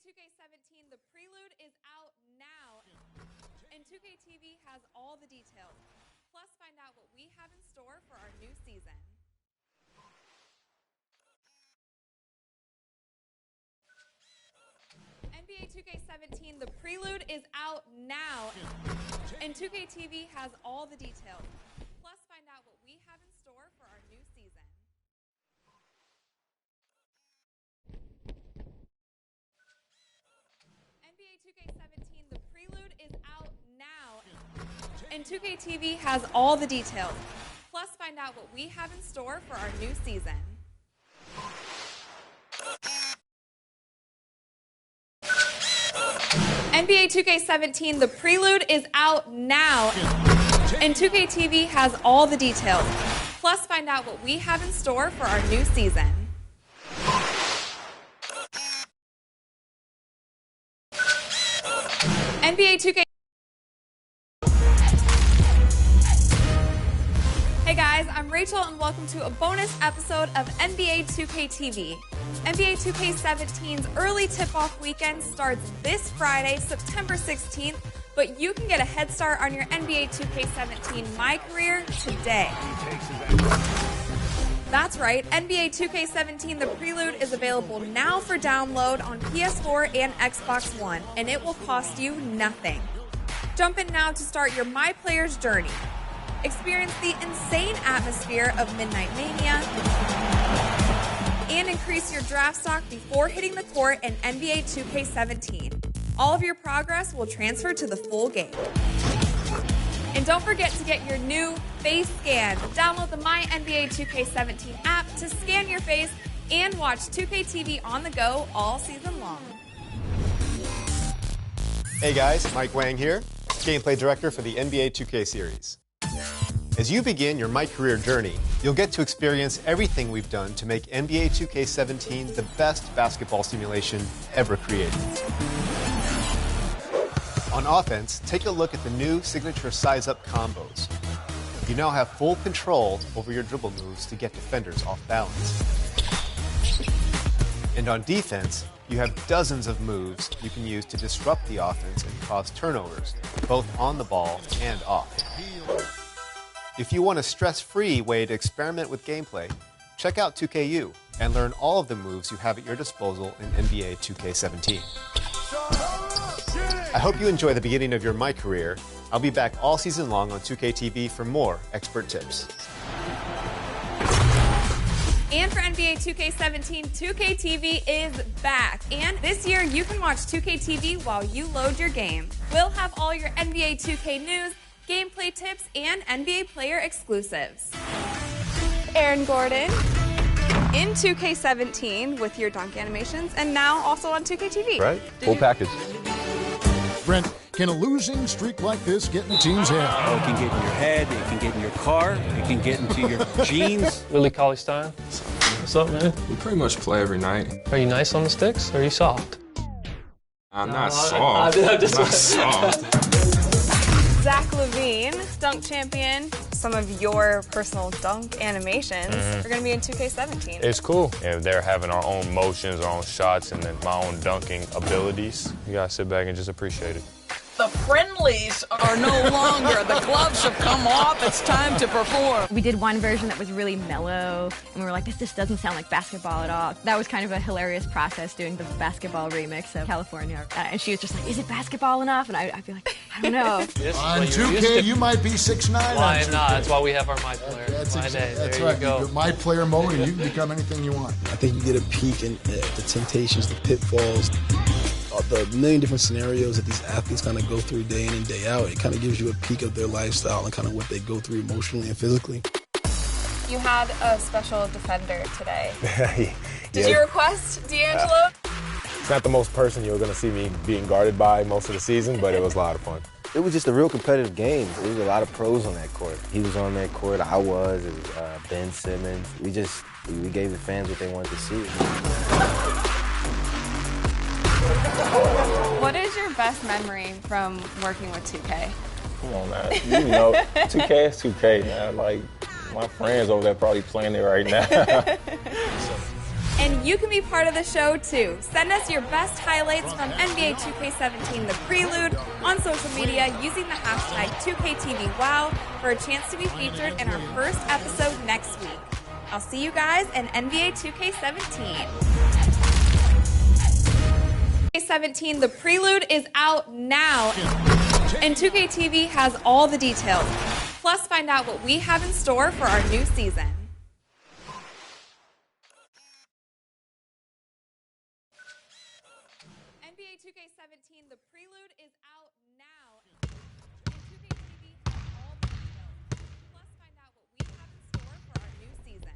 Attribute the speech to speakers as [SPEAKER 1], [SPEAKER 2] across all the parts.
[SPEAKER 1] 2K17, the prelude is out now, and 2K TV has all the details. Plus, find out what we have in store for our new season. NBA 2K17, the prelude is out now, and 2K TV has all the details. Plus, find out what we have in store for our new season. NBA 2K17, the prelude is out now, and 2K TV has all the details. Plus, find out what we have in store for our new season. NBA 2K17, the prelude is out now, and 2K TV has all the details. Plus, find out what we have in store for our new season. NBA 2K. Hey guys, I'm Rachel and welcome to a bonus episode of NBA 2K TV. NBA 2K17's early tip-off weekend starts this Friday, September 16th, but you can get a head start on your NBA 2K17 My Career today. That's right, NBA 2K17 The Prelude is available now for download on PS4 and Xbox One, and it will cost you nothing. Jump in now to start your My Player's journey. Experience the insane atmosphere of Midnight Mania, and increase your draft stock before hitting the court in NBA 2K17. All of your progress will transfer to the full game. And don't forget to get your new face scan. Download the My NBA 2K17 app to scan your face and watch 2K TV on the go all season long.
[SPEAKER 2] Hey guys, Mike Wang here, Gameplay Director for the NBA 2K series. As you begin your My Career journey, you'll get to experience everything we've done to make NBA 2K17 the best basketball simulation ever created. On offense, take a look at the new signature size-up combos. You now have full control over your dribble moves to get defenders off balance. And on defense, you have dozens of moves you can use to disrupt the offense and cause turnovers, both on the ball and off. If you want a stress-free way to experiment with gameplay, check out 2KU and learn all of the moves you have at your disposal in NBA 2K17. I hope you enjoy the beginning of your My Career. I'll be back all season long on 2K TV for more expert tips.
[SPEAKER 1] And for NBA 2K17, 2K TV is back. And this year, you can watch 2K TV while you load your game. We'll have all your NBA 2K news, gameplay tips, and NBA player exclusives. Aaron Gordon in 2K17 with your dunk animations, and now also on 2K TV.
[SPEAKER 3] Right, full package.
[SPEAKER 4] Brent, can a losing streak like this get in the team's head?
[SPEAKER 5] Oh, it can get in your head, it can get in your car, it can get into your jeans.
[SPEAKER 6] WILLIE-CAULEY style. What's up, man?
[SPEAKER 7] We pretty much play every night.
[SPEAKER 6] Are you nice on the sticks, or are you soft?
[SPEAKER 7] I'm not soft. I'm not soft.
[SPEAKER 1] Zach LaVine, dunk champion. Some of your personal dunk animations are going to be in 2K17.
[SPEAKER 8] It's cool. And they're having our own motions, our own shots, and then my own dunking abilities. You gotta sit back and just appreciate it.
[SPEAKER 9] The friendlies are no longer. The gloves have come off. It's time to perform.
[SPEAKER 10] We did one version that was really mellow, and we were like, this just doesn't sound like basketball at all. That was kind of a hilarious process, doing the basketball remix of California. And she was just like, is it basketball enough? And I'd be like, I don't know.
[SPEAKER 4] On 2K, you might be 6'9".
[SPEAKER 6] Why not? That's why we have our My Player.
[SPEAKER 4] That's
[SPEAKER 6] there
[SPEAKER 4] right.
[SPEAKER 6] you go.
[SPEAKER 4] You My Player mode, and you can become anything you want.
[SPEAKER 11] I think you get a peek in the temptations, the pitfalls, the million different scenarios that these athletes kind of go through day in and day out. It kind of gives you a peek of their lifestyle and kind of what they go through emotionally and physically.
[SPEAKER 1] You had a special defender today. Did you request D'Angelo?
[SPEAKER 3] It's not the most person you're going to see me being guarded by most of the season, but it was a lot of fun.
[SPEAKER 12] It was just a real competitive game. There was a lot of pros on that court. He was on that court, I was, Ben Simmons. We gave the fans what they wanted to see.
[SPEAKER 1] What is your best memory from working with 2K?
[SPEAKER 3] Come on, man. You know, 2K is 2K, man. Like, my friends over there probably playing it right now.
[SPEAKER 1] And you can be part of the show too. Send us your best highlights from NBA 2K17 The Prelude on social media using the hashtag 2KTVWow for a chance to be featured in our first episode next week. I'll see you guys in NBA 2K17. 2K17 The Prelude is out now, and 2KTV has all the details. Plus, find out what we have in store for our new season. NBA 2K17 The Prelude is out now, and 2KTV has all the details. Plus, find out what we have in store for our new season.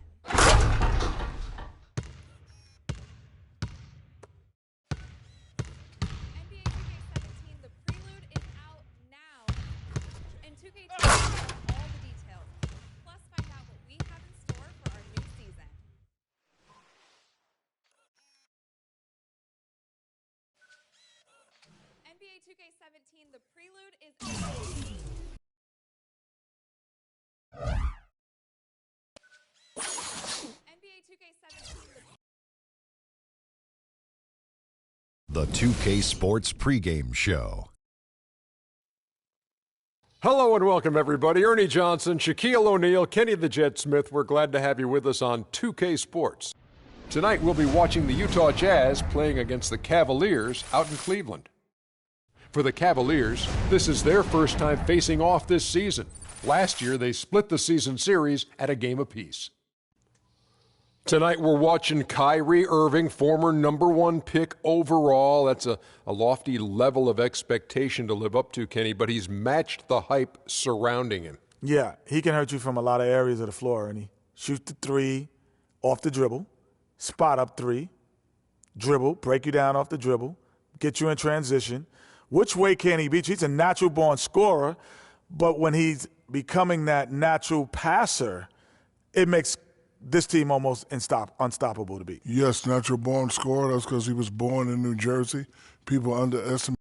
[SPEAKER 1] NBA 2K17 The Prelude is out now, and 2KTV has all the details. Plus, find out what we have in store for our new season. NBA 2K17 The Prelude is out. NBA 2K17
[SPEAKER 4] The 2K Sports pregame show.
[SPEAKER 13] Hello and welcome, everybody. Ernie Johnson, Shaquille O'Neal, Kenny the Jet Smith. We're glad to have you with us on 2K Sports. Tonight, we'll be watching the Utah Jazz playing against the Cavaliers out in Cleveland. For the Cavaliers, this is their first time facing off this season. Last year, they split the season series at a game apiece. Tonight, we're watching Kyrie Irving, former #1 pick overall. That's a lofty level of expectation to live up to, Kenny, but he's matched the hype surrounding him.
[SPEAKER 14] Yeah, he can hurt you from a lot of areas of the floor, and he shoots the three off the dribble, spot up three, dribble, break you down off the dribble, get you in transition. Which way can he beat you? He's a natural-born scorer, but when he's becoming that natural passer, it makes this team almost unstoppable to beat.
[SPEAKER 15] Yes, natural-born scorer. That's because he was born in New Jersey. People underestimate.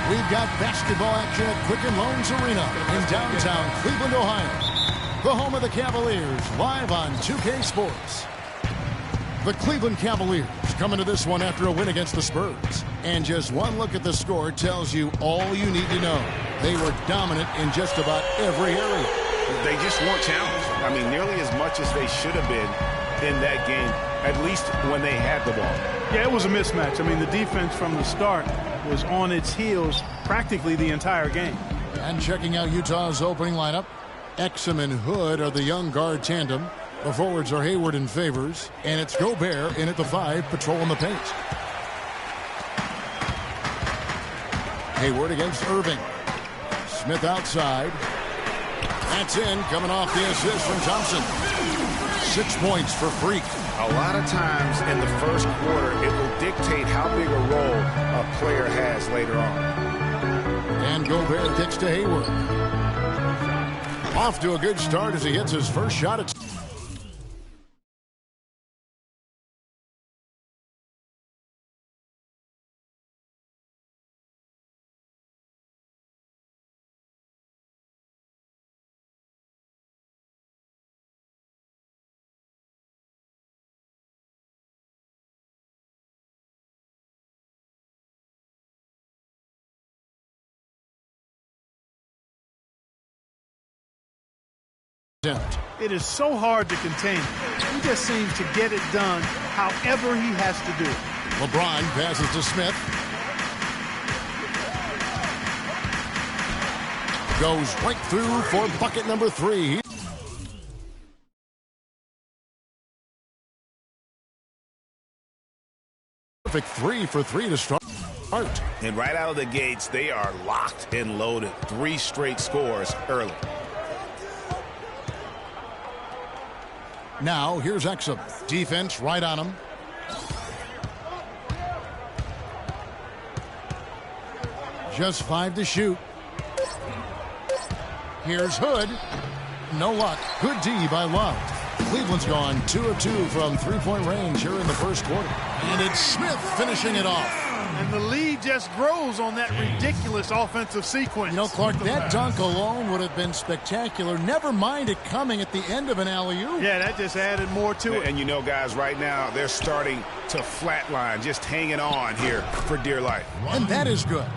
[SPEAKER 4] We've got basketball action at Quicken Loans Arena in downtown Cleveland, Ohio. The home of the Cavaliers, live on 2K Sports. The Cleveland Cavaliers come into this one after a win against the Spurs. And just one look at the score tells you all you need to know. They were dominant in just about every area.
[SPEAKER 16] They just weren't challenged. I mean, nearly as much as they should have been in that game, at least when they had the ball.
[SPEAKER 17] Yeah, it was a mismatch. I mean, the defense from the start was on its heels practically the entire game.
[SPEAKER 4] And checking out Utah's opening lineup, Exum and Hood are the young guard tandem. The forwards are Hayward and Favors, and it's Gobert in at the 5, patrolling the paint. Hayward against Irving. Smith outside. That's in, coming off the assist from Thompson. 6 points for Freak.
[SPEAKER 16] A lot of times in the first quarter, it will dictate how big a role a player has later on.
[SPEAKER 4] And Gobert kicks to Hayward. Off to a good start as he hits his first shot at...
[SPEAKER 17] It is so hard to contain. He just seems to get it done however he has to do it.
[SPEAKER 4] LeBron passes to Smith. Goes right through for bucket number 3. Perfect 3 for 3 to start.
[SPEAKER 16] And right out of the gates, they are locked and loaded. 3 straight scores early.
[SPEAKER 4] Now, here's Exum. Defense right on him. Just 5 to shoot. Here's Hood. No luck. Good D by Love. Cleveland's gone 2 of 2 from 3-point range here in the first quarter. And it's Smith finishing it off.
[SPEAKER 17] And the lead just grows on that ridiculous offensive sequence.
[SPEAKER 4] You know, Clark, that dunk alone would have been spectacular. Never mind it coming at the end of an alley-oop.
[SPEAKER 17] Yeah, that just added more to it.
[SPEAKER 16] And you know, guys, right now, they're starting to flatline, just hanging on here for dear life.
[SPEAKER 4] And that is good.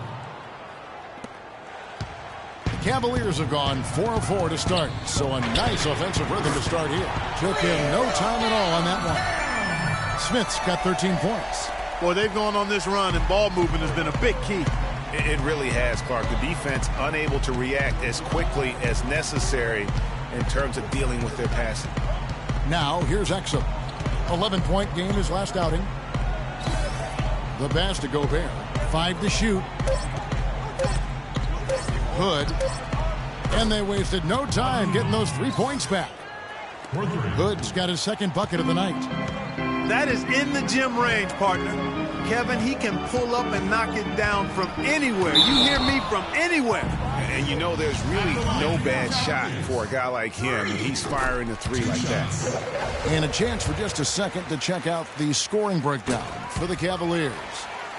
[SPEAKER 4] The Cavaliers have gone 4 of 4 to start, so a nice offensive rhythm to start here. Took him no time at all on that one. Smith's got 13 points.
[SPEAKER 17] Boy, they've gone on this run, and ball movement has been a big key.
[SPEAKER 16] It really has, Clark. The defense unable to react as quickly as necessary in terms of dealing with their passing.
[SPEAKER 4] Now, here's Exum. 11-point game his last outing. The pass to Gobert. 5 to shoot. Hood. And they wasted no time getting those 3 points back. Hood's got his second bucket of the night.
[SPEAKER 17] That is in the gym range, partner. Kevin, he can pull up and knock it down from anywhere. You hear me, from anywhere.
[SPEAKER 16] And you know there's really no bad shot for a guy like him when he's firing a three like that.
[SPEAKER 4] And a chance for just a second to check out the scoring breakdown for the Cavaliers.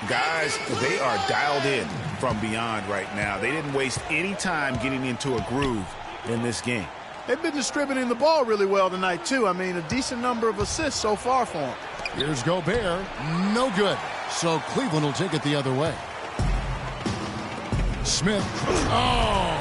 [SPEAKER 16] Guys, they are dialed in from beyond right now. They didn't waste any time getting into a groove in this game.
[SPEAKER 17] They've been distributing the ball really well tonight, too. I mean, a decent number of assists so far for them.
[SPEAKER 4] Here's Gobert. No good. So Cleveland will take it the other way. Smith. Oh!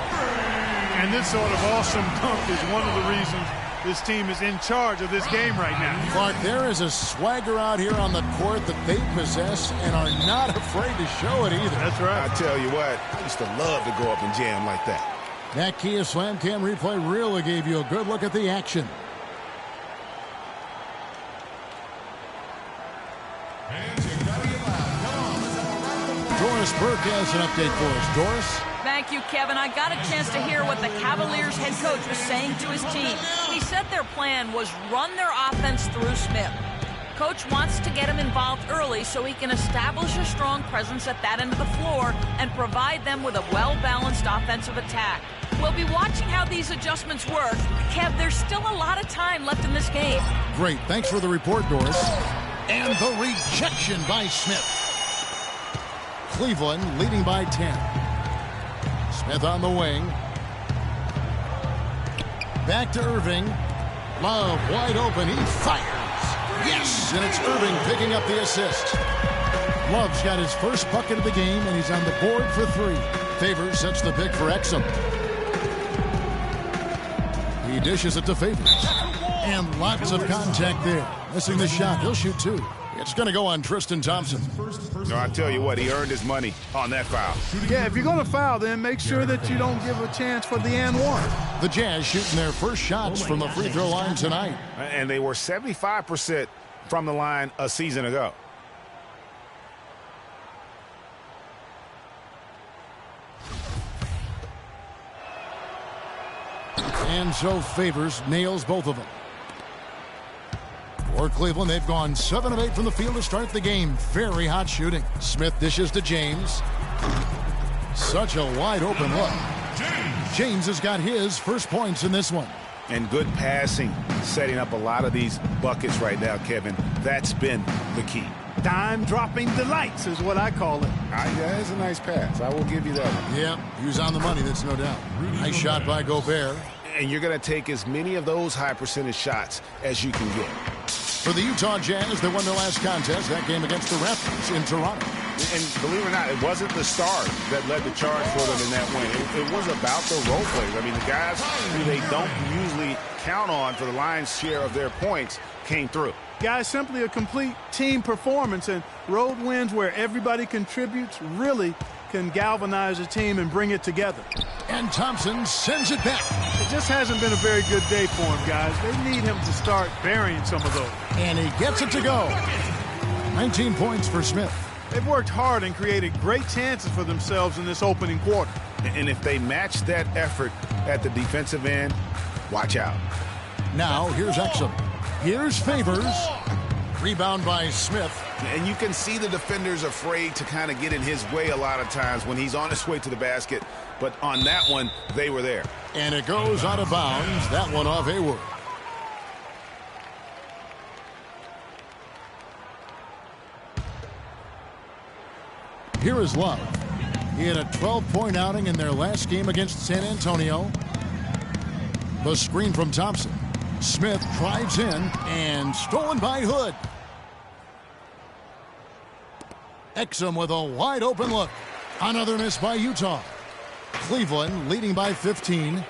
[SPEAKER 17] And this sort of awesome dunk is one of the reasons this team is in charge of this game right now.
[SPEAKER 4] Clark, there is a swagger out here on the court that they possess and are not afraid to show it either.
[SPEAKER 17] That's right.
[SPEAKER 16] I tell you what, I used to love to go up and jam like that.
[SPEAKER 4] That Kia Slam Cam replay really gave you a good look at the action. Doris Burke has an update for us. Doris?
[SPEAKER 9] Thank you, Kevin. I got a chance to hear what the Cavaliers head coach was saying to his team. He said their plan was run their offense through Smith. Coach wants to get him involved early so he can establish a strong presence at that end of the floor and provide them with a well-balanced offensive attack. We'll be watching how these adjustments work. Kev, there's still a lot of time left in this game.
[SPEAKER 4] Great. Thanks for the report, Doris. And the rejection by Smith. Cleveland leading by 10. Smith on the wing. Back to Irving. Love wide open. He fires. Yes, and it's Irving picking up the assist. Love's got his first bucket of the game, and he's on the board for 3. Favors sets the pick for Exum. He dishes it to Favors. And lots of contact there. Missing the shot. He'll shoot 2. It's going to go on Tristan Thompson.
[SPEAKER 16] No, I tell you what, he earned his money on that foul.
[SPEAKER 17] Yeah, if you're going to foul, then make sure that you don't give a chance for the and one.
[SPEAKER 4] The Jazz shooting their first shots from the free throw line tonight.
[SPEAKER 16] And they were 75% from the line a season ago.
[SPEAKER 4] And so Favors nails both of them. For Cleveland, they've gone 7 of 8 from the field to start the game. Very hot shooting. Smith dishes to James. Such a wide open look. James has got his first points in this one.
[SPEAKER 16] And good passing, setting up a lot of these buckets right now, Kevin. That's been the key.
[SPEAKER 17] Dime-dropping delights is what I call it.
[SPEAKER 16] That is a nice pass. I will give you that.
[SPEAKER 4] Yeah, he was on the money, that's no doubt. Nice shot by Gobert.
[SPEAKER 16] And you're going to take as many of those high-percentage shots as you can get.
[SPEAKER 4] For the Utah Jazz, they won their last contest, that game against the Raptors in Toronto.
[SPEAKER 16] And believe it or not, it wasn't the stars that led the charge for them in that win. It was about the role players. I mean, the guys who they don't usually count on for the lion's share of their points came through.
[SPEAKER 17] Guys, simply a complete team performance, and road wins where everybody contributes really can galvanize a team and bring it together.
[SPEAKER 4] And Thompson sends it back.
[SPEAKER 17] It just hasn't been a very good day for him, guys. They need him to start burying some of those.
[SPEAKER 4] And he gets it to go. 19 points for Smith.
[SPEAKER 17] They've worked hard and created great chances for themselves in this opening quarter.
[SPEAKER 16] And if they match that effort at the defensive end, watch out.
[SPEAKER 4] Now, here's Exum. Here's Favors. Rebound by Smith.
[SPEAKER 16] And you can see the defenders afraid to kind of get in his way a lot of times when he's on his way to the basket. But on that one, they were there.
[SPEAKER 4] And it goes out of bounds. That one off Hayward. Here is Love. He had a 12-point outing in their last game against San Antonio. The screen from Thompson. Smith drives in and stolen by Hood. Exum with a wide open look. Another miss by Utah. Cleveland leading by 15.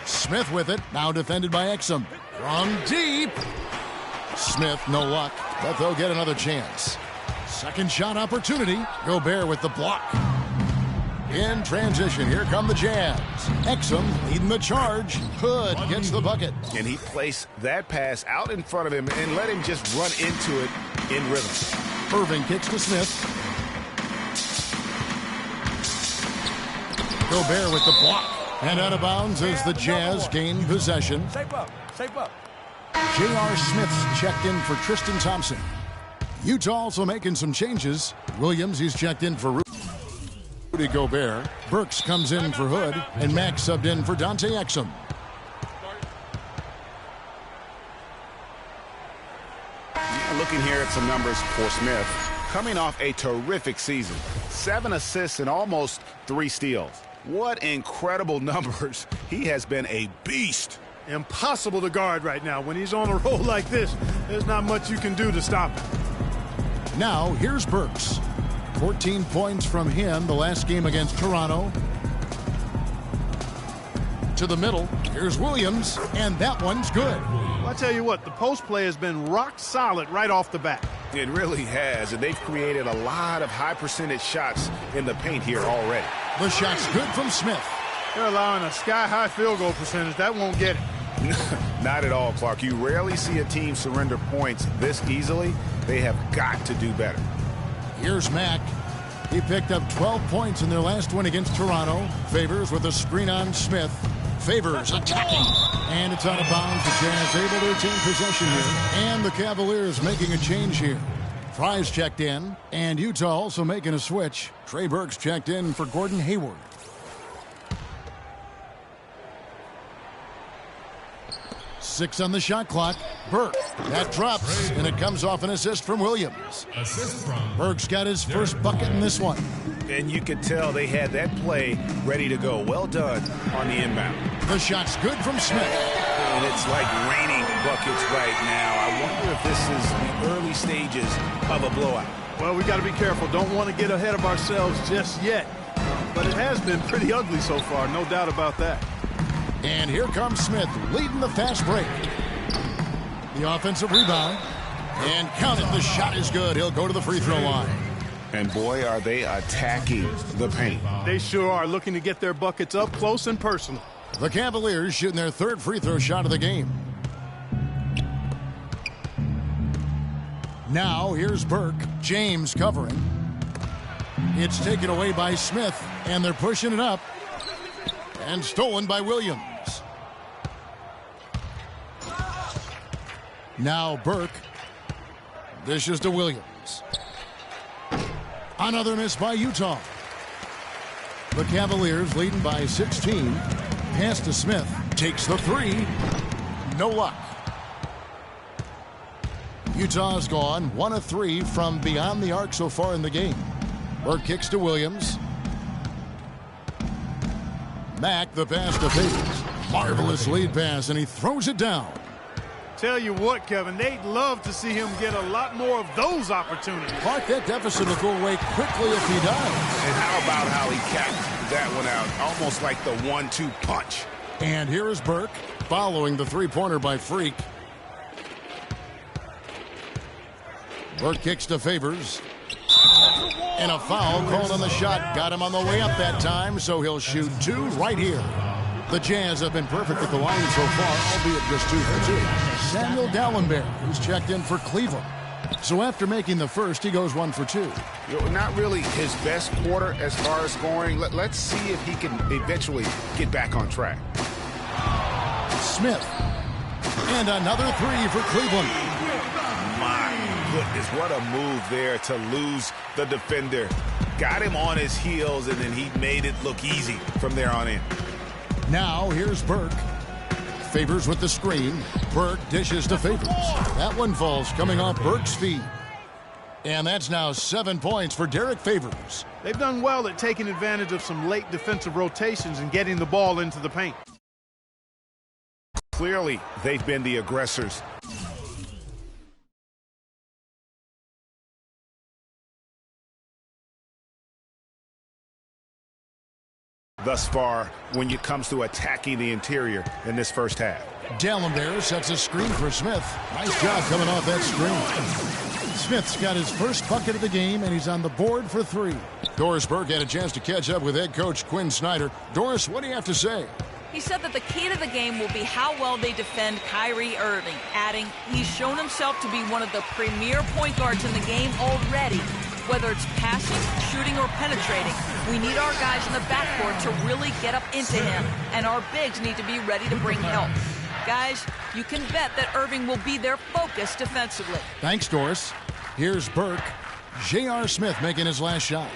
[SPEAKER 4] Smith with it, now defended by Exum. From deep. Smith, no luck, but they'll get another chance. Second shot opportunity. Gobert with the block. In transition, here come the Jazz. Exum leading the charge. Hood gets the bucket.
[SPEAKER 16] And he placed that pass out in front of him and let him just run into it in rhythm.
[SPEAKER 4] Irving kicks to Smith. Gobert with the block. And out of bounds as the Jazz gain possession.
[SPEAKER 18] Shape up.
[SPEAKER 4] J.R. Smith's checked in for Tristan Thompson. Utah also making some changes. Williams, he's checked in for Rudy Gobert. Burks comes in for Hood. And Max subbed in for Dante Exum.
[SPEAKER 16] Looking here at some numbers for Smith. Coming off a terrific season. 7 assists and almost 3 steals. What incredible numbers. He has been a beast.
[SPEAKER 17] Impossible to guard right now. When he's on a roll like this, there's not much you can do to stop him.
[SPEAKER 4] Now, here's Burks. 14 points from him the last game against Toronto. To the middle, here's Williams, and that one's good.
[SPEAKER 17] Well, I tell you what, the post play has been rock solid right off the bat.
[SPEAKER 16] It really has, and they've created a lot of high percentage shots in the paint here already.
[SPEAKER 4] The shot's good from Smith.
[SPEAKER 17] They're allowing a sky-high field goal percentage. That won't get it.
[SPEAKER 16] Not at all, Clark. You rarely see a team surrender points this easily. They have got to do better.
[SPEAKER 4] Here's Mack. He picked up 12 points in their last win against Toronto. Favors with a screen on Smith. Favors attacking. And it's out of bounds. The Jazz able to retain possession here. And the Cavaliers making a change here. Fry's checked in. And Utah also making a switch. Trey Burks checked in for Gordon Hayward. Six on the shot clock. Burke. That drops, and it comes off an assist from Williams. Burke's got his first bucket in this one.
[SPEAKER 16] And you could tell they had that play ready to go. Well done on the inbound.
[SPEAKER 4] The shot's good from Smith.
[SPEAKER 16] And it's like raining buckets right now. I wonder if this is the early stages of a blowout.
[SPEAKER 17] Well, we got to be careful. Don't want to get ahead of ourselves just yet. But it has been pretty ugly so far, no doubt about that.
[SPEAKER 4] And here comes Smith leading the fast break. The offensive rebound. And count it. The shot is good. He'll go to the free throw line.
[SPEAKER 16] And boy, are they attacking the paint.
[SPEAKER 17] They sure are, looking to get their buckets up close and personal.
[SPEAKER 4] The Cavaliers shooting their third free throw shot of the game. Now here's Burke. James covering. It's taken away by Smith, and they're pushing it up. And stolen by Williams. Now Burke. Dishes to Williams. Another miss by Utah. The Cavaliers leading by 16. Pass to Smith. Takes the three. No luck. Utah's gone 1 of 3 from beyond the arc so far in the game. Burke kicks to Williams. Mack, the pass to Favors. Marvelous lead pass, and he throws it down.
[SPEAKER 17] Tell you what, Kevin, they'd love to see him get a lot more of those opportunities.
[SPEAKER 4] Clark, that deficit will go away quickly if he does.
[SPEAKER 16] And how about how he capped that one out? Almost like the 1-2 punch.
[SPEAKER 4] And here is Burke following the three-pointer by Freak. Burke kicks to Favors. And a foul called on the shot. Got him on the way up that time, so he'll shoot 2 right here. The Jazz have been perfect at the line so far, albeit just 2 for 2. Samuel Dallenberg, who's checked in for Cleveland. So after making the first, he goes 1 for 2.
[SPEAKER 16] Not really his best quarter as far as scoring. Let's see if he can eventually get back on track.
[SPEAKER 4] Smith. And another 3 for Cleveland.
[SPEAKER 16] My goodness, what a move there to lose the defender. Got him on his heels, and then he made it look easy from there on in.
[SPEAKER 4] Now here's Burke. Favors with the screen. Burke dishes to Favors. That one falls coming off Burke's feet. And that's now 7 points for Derrick Favors.
[SPEAKER 17] They've done well at taking advantage of some late defensive rotations and getting the ball into the paint.
[SPEAKER 16] Clearly, they've been the aggressors. Thus far, when it comes to attacking the interior in this first half.
[SPEAKER 4] Dallenberg sets a screen for Smith. Nice job coming off that screen. Smith's got his first bucket of the game, and he's on the board for 3. Doris Burke had a chance to catch up with head coach Quinn Snyder. Doris, what do you have to say?
[SPEAKER 9] He said that the key to the game will be how well they defend Kyrie Irving, adding, he's shown himself to be one of the premier point guards in the game already. Whether it's passing, shooting, or penetrating, we need our guys in the backcourt to really get up into him, and our bigs need to be ready to bring help. Guys, you can bet that Irving will be their focus defensively.
[SPEAKER 4] Thanks, Doris. Here's Burke. J.R. Smith making his last shot.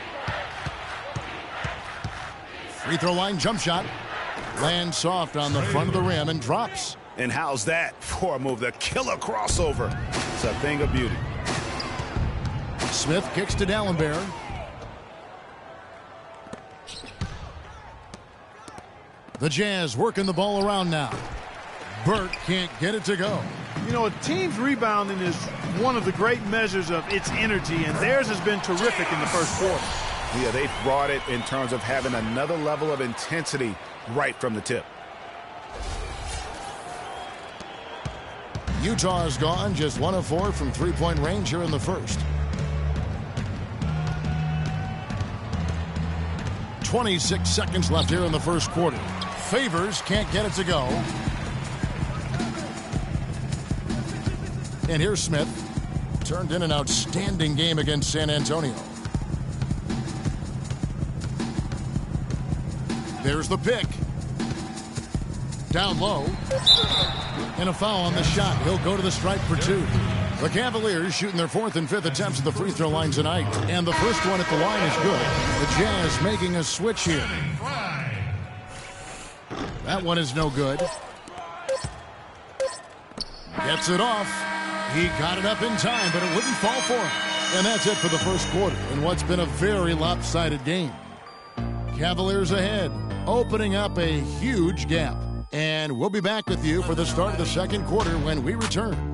[SPEAKER 4] Free throw line jump shot. Lands soft on the front of the rim and drops.
[SPEAKER 16] And how's that for a move? The killer crossover. It's a thing of beauty.
[SPEAKER 4] Smith kicks to Dallenberg. The Jazz working the ball around now. Burke can't get it to go.
[SPEAKER 17] You know, a team's rebounding is one of the great measures of its energy, and theirs has been terrific in the first quarter.
[SPEAKER 16] Yeah, they've brought it in terms of having another level of intensity right from the tip.
[SPEAKER 4] Utah is gone, just 1 of 4 from three-point range here in the first. 26 seconds left here in the first quarter. Favors can't get it to go. And here's Smith. Turned in an outstanding game against San Antonio. There's the pick. Down low. And a foul on the shot. He'll go to the stripe for 2. The Cavaliers shooting their 4th and 5th attempts at the free throw line tonight. And the first one at the line is good. The Jazz making a switch here. That one is no good. Gets it off. He got it up in time, but it wouldn't fall for him. And that's it for the first quarter in what's been a very lopsided game. Cavaliers ahead, opening up a huge gap. And we'll be back with you for the start of the second quarter when we return.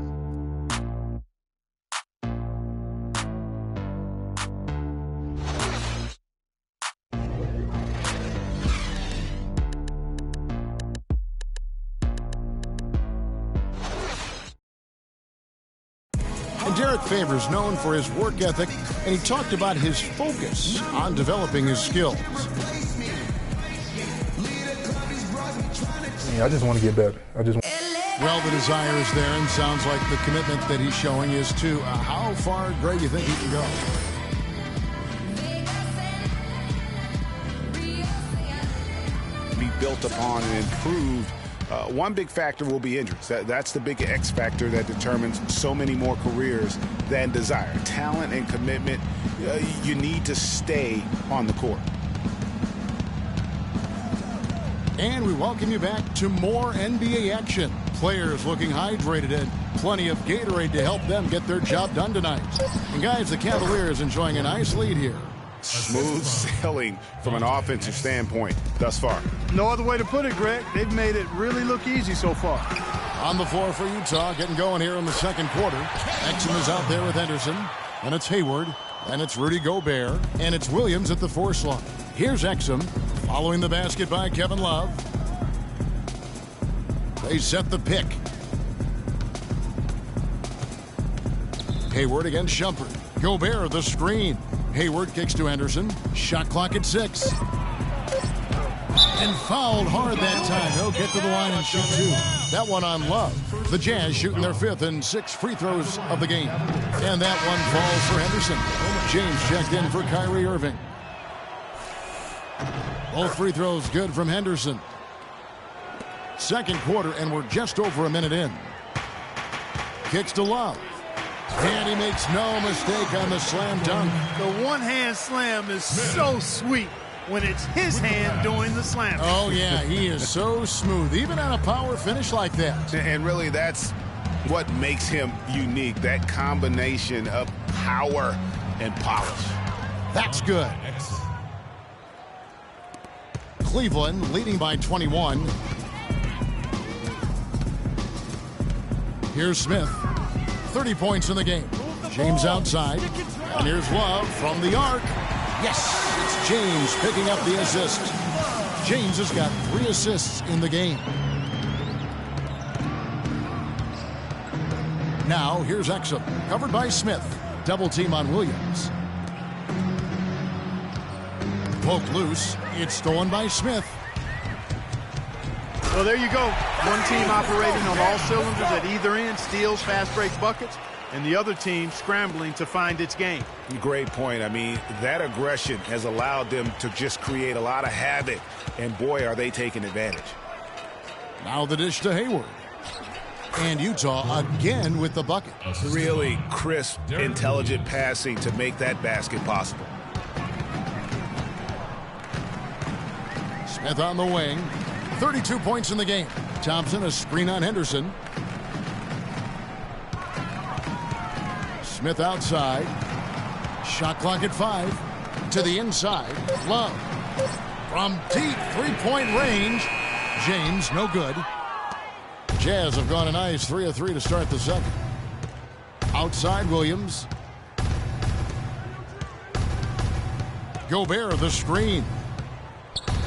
[SPEAKER 4] Derrick Favors known for his work ethic, and he talked about his focus on developing his skills.
[SPEAKER 18] Yeah, I just want to get better.
[SPEAKER 4] Well, the desire is there, and sounds like the commitment that he's showing is to how far, Greg, you think he can go?
[SPEAKER 16] Be built upon and improved. One big factor will be injuries. That's the big X factor that determines so many more careers than desire. Talent and commitment, you need to stay on the court.
[SPEAKER 4] And we welcome you back to more NBA action. Players looking hydrated and plenty of Gatorade to help them get their job done tonight. And guys, the Cavaliers enjoying a nice lead here.
[SPEAKER 16] Smooth sailing from an offensive standpoint thus far.
[SPEAKER 17] No other way to put it, Greg. They've made it really look easy so far.
[SPEAKER 4] On the floor for Utah, getting going here in the second quarter. Exum is out there with Henderson, and it's Hayward, and it's Rudy Gobert, and it's Williams at the 4 slot. Here's Exum, following the basket by Kevin Love. They set the pick. Hayward against Shumpert. Gobert the screen. Hayward kicks to Henderson. Shot clock at 6. And fouled hard that time. He'll get to the line and shoot 2. That one on Love. The Jazz shooting their 5th and 6th free throws of the game. And that one falls for Henderson. James checked in for Kyrie Irving. Both free throws good from Henderson. Second quarter, and we're just over a minute in. Kicks to Love. And he makes no mistake on the slam dunk.
[SPEAKER 17] The one-hand slam is so sweet when it's his hand doing the slam.
[SPEAKER 4] Oh, yeah, he is so smooth, even on a power finish like that.
[SPEAKER 16] And really, that's what makes him unique, that combination of power and polish.
[SPEAKER 4] That's good. Cleveland leading by 21. Here's Smith. 30 points in the game. James outside. And here's Love from the arc. Yes, it's James picking up the assist. James has got 3 assists in the game. Now, here's Exum, covered by Smith. Double team on Williams. Poked loose. It's stolen by Smith.
[SPEAKER 17] Well, there you go. One team operating on all cylinders at either end, steals, fast break buckets, and the other team scrambling to find its game.
[SPEAKER 16] Great point. I mean, that aggression has allowed them to just create a lot of havoc, and boy, are they taking advantage.
[SPEAKER 4] Now the dish to Hayward. And Utah again with the bucket.
[SPEAKER 16] Really crisp, intelligent passing to make that basket possible.
[SPEAKER 4] Smith on the wing. 32 points in the game. Thompson a screen on Henderson. Smith outside. Shot clock at 5. To the inside. Love. From deep three-point range. James, no good. Jazz have gone a nice 3 of 3 to start the second. Outside Williams. Gobert the screen.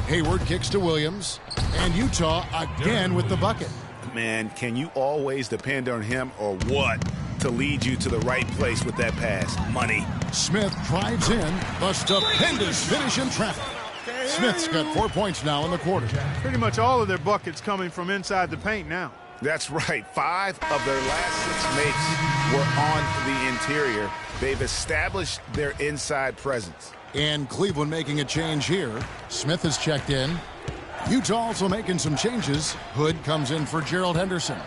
[SPEAKER 4] Hayward kicks to Williams. And Utah again with the bucket.
[SPEAKER 16] Man, can you always depend on him or what to lead you to the right place with that pass? Money.
[SPEAKER 4] Smith drives in. The stupendous finish in traffic. Smith's got 4 points now in the quarter.
[SPEAKER 17] Pretty much all of their buckets coming from inside the paint now.
[SPEAKER 16] That's right. 5 of their last 6 makes were on the interior. They've established their inside presence.
[SPEAKER 4] And Cleveland making a change here. Smith has checked in. Utah also making some changes. Hood comes in for Gerald Henderson.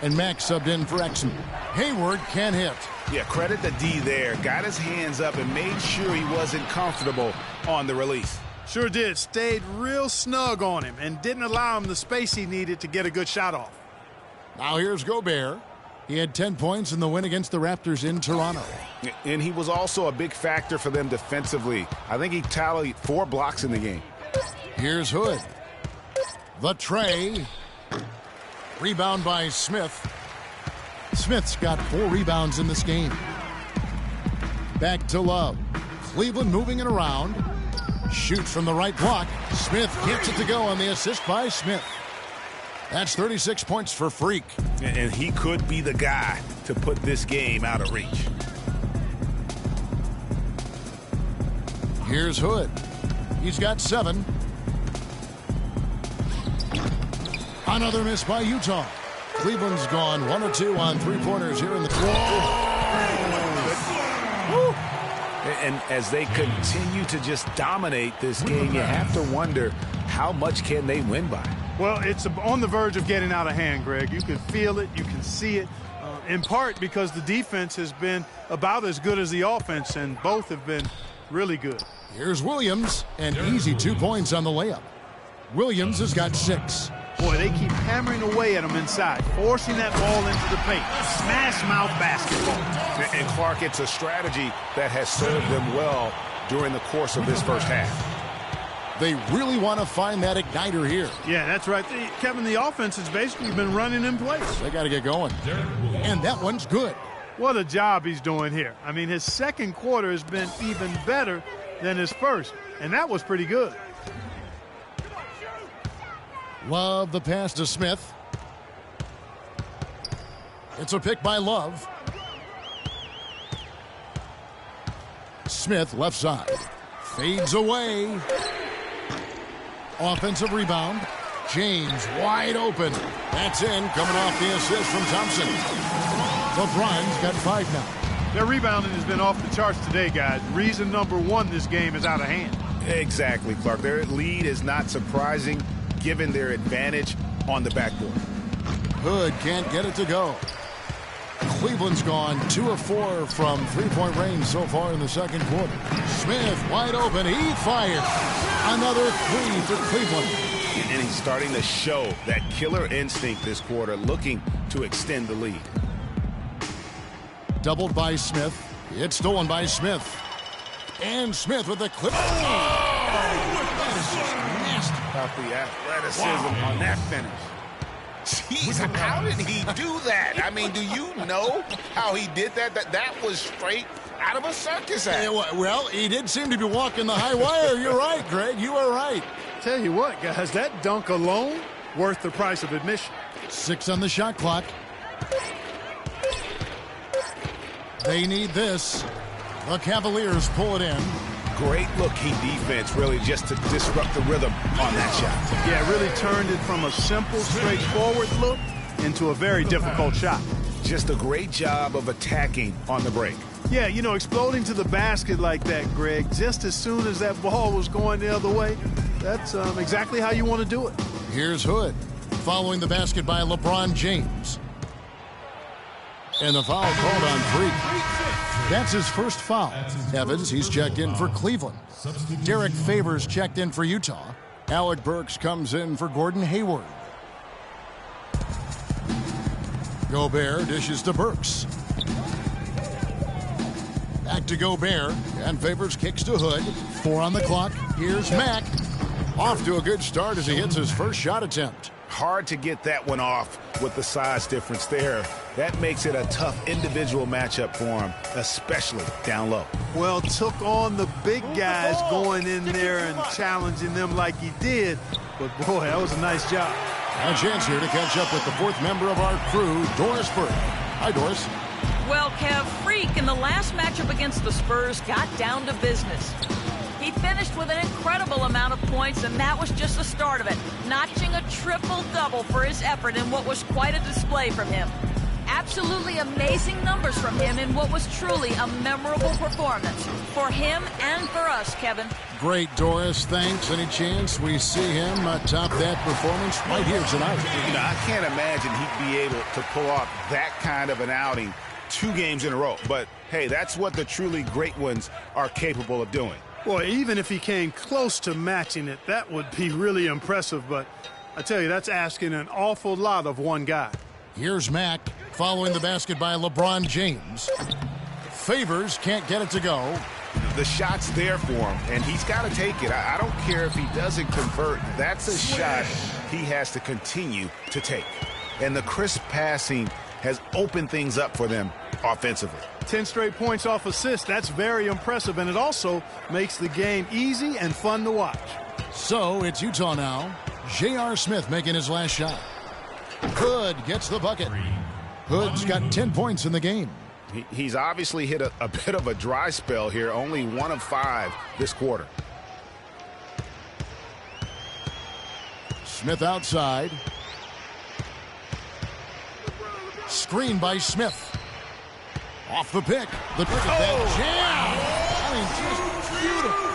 [SPEAKER 4] And Max subbed in for Exum. Hayward can't hit.
[SPEAKER 16] Yeah, credit the D there. Got his hands up and made sure he wasn't comfortable on the release.
[SPEAKER 17] Sure did. Stayed real snug on him and didn't allow him the space he needed to get a good shot off.
[SPEAKER 4] Now here's Gobert. He had 10 points in the win against the Raptors in Toronto.
[SPEAKER 16] And he was also a big factor for them defensively. I think he tallied 4 blocks in the game.
[SPEAKER 4] Here's Hood. The tray. Rebound by Smith. Smith's got 4 rebounds in this game. Back to Love. Cleveland moving it around. Shoots from the right block. Smith gets it to go on the assist by Smith. That's 36 points for Freak.
[SPEAKER 16] And he could be the guy to put this game out of reach.
[SPEAKER 4] Here's Hood. He's got 7. Another miss by Utah. Cleveland's gone 1 of 2 on 3-pointers here in the quarter.
[SPEAKER 16] And as they continue to just dominate this game, you have to wonder how much can they win by.
[SPEAKER 17] Well, it's on the verge of getting out of hand, Greg. You can feel it. You can see it, in part because the defense has been about as good as the offense, and both have been really good.
[SPEAKER 4] Here's Williams, and easy 2 points on the layup. Williams has got 6.
[SPEAKER 17] Boy, they keep hammering away at him inside, forcing that ball into the paint. Smash mouth basketball.
[SPEAKER 16] And Clark, it's a strategy that has served them well during the course of this first half.
[SPEAKER 4] They really want to find that igniter here.
[SPEAKER 17] Yeah, that's right. Kevin, the offense has basically been running in place.
[SPEAKER 4] They got to get going. And that one's good.
[SPEAKER 17] What a job he's doing here. I mean, his second quarter has been even better than his first, and that was pretty good.
[SPEAKER 4] Love the pass to Smith. It's a pick by Love. Smith left side. Fades away. Offensive rebound. James wide open. That's in, coming off the assist from Thompson. LeBron's got 5 now.
[SPEAKER 17] Their rebounding has been off the charts today, guys. Reason number 1, this game is out of hand.
[SPEAKER 16] Exactly, Clark. Their lead is not surprising given their advantage on the backboard.
[SPEAKER 4] Hood can't get it to go. Cleveland's gone 2 of 4 from 3-point range so far in the second quarter. Smith wide open. He fires. Another 3 for Cleveland.
[SPEAKER 16] And he's starting to show that killer instinct this quarter, looking to extend the lead.
[SPEAKER 4] Doubled by Smith. It's stolen by Smith. And Smith with the clip.
[SPEAKER 16] That is just nasty about the athleticism on that finish. Jeez, how did he do that? I mean, do you know how he did that? That was straight out of a circus act.
[SPEAKER 4] Yeah, well, he did seem to be walking the high wire. You're right, Greg. You are right.
[SPEAKER 17] Tell you what, guys, that dunk alone worth the price of admission.
[SPEAKER 4] 6 on the shot clock. They need this. The Cavaliers pull it in.
[SPEAKER 16] Great looking defense, really, just to disrupt the rhythm on that shot.
[SPEAKER 17] Yeah, really turned it from a simple, straightforward look into a very difficult shot.
[SPEAKER 16] Just a great job of attacking on the break.
[SPEAKER 17] Yeah, you know, exploding to the basket like that, Greg, just as soon as that ball was going the other way, that's exactly how you want to do it.
[SPEAKER 4] Here's Hood, following the basket by LeBron James. And the foul called on Freak. That's his first foul. Evans, he's checked in for Cleveland. Derrick Favors checked in for Utah. Alec Burks comes in for Gordon Hayward. Gobert dishes to Burks. Back to Gobert, and Favors kicks to Hood. 4 on the clock. Here's Mack. Off to a good start as he hits his first shot attempt.
[SPEAKER 16] Hard to get that one off with the size difference there. That makes it a tough individual matchup for him, especially down low.
[SPEAKER 17] Well, took on the big guys going in there and challenging them like he did. But, boy, that was a nice job.
[SPEAKER 4] A chance here to catch up with the 4th member of our crew, Doris Burke. Hi, Doris.
[SPEAKER 9] Well, Kev, Freak in the last matchup against the Spurs got down to business. He finished with an incredible amount of points, and that was just the start of it, notching a triple-double for his effort in what was quite a display from him. Absolutely amazing numbers from him in what was truly a memorable performance for him and for us, Kevin.
[SPEAKER 4] Great, Doris. Thanks. Any chance we see him top that performance right here tonight?
[SPEAKER 16] You know, I can't imagine he'd be able to pull off that kind of an outing 2 games in a row. But, hey, that's what the truly great ones are capable of doing.
[SPEAKER 17] Well, even if he came close to matching it, that would be really impressive. But I tell you, that's asking an awful lot of one guy.
[SPEAKER 4] Here's Mack, following the basket by LeBron James. Favors can't get it to go.
[SPEAKER 16] The shot's there for him, and he's got to take it. I don't care if he doesn't convert. That's a shot he has to continue to take. And the crisp passing has opened things up for them offensively.
[SPEAKER 17] 10 straight points off assists. That's very impressive, and it also makes the game easy and fun to watch.
[SPEAKER 4] So it's Utah now. J.R. Smith making his last shot. Hood gets the bucket. Hood's got 10 points in the game.
[SPEAKER 16] He's obviously hit a bit of a dry spell here, only 1 of 5 this quarter.
[SPEAKER 4] Smith outside. Screen by Smith. Off the pick. The pick of that jam. I mean, just beautiful.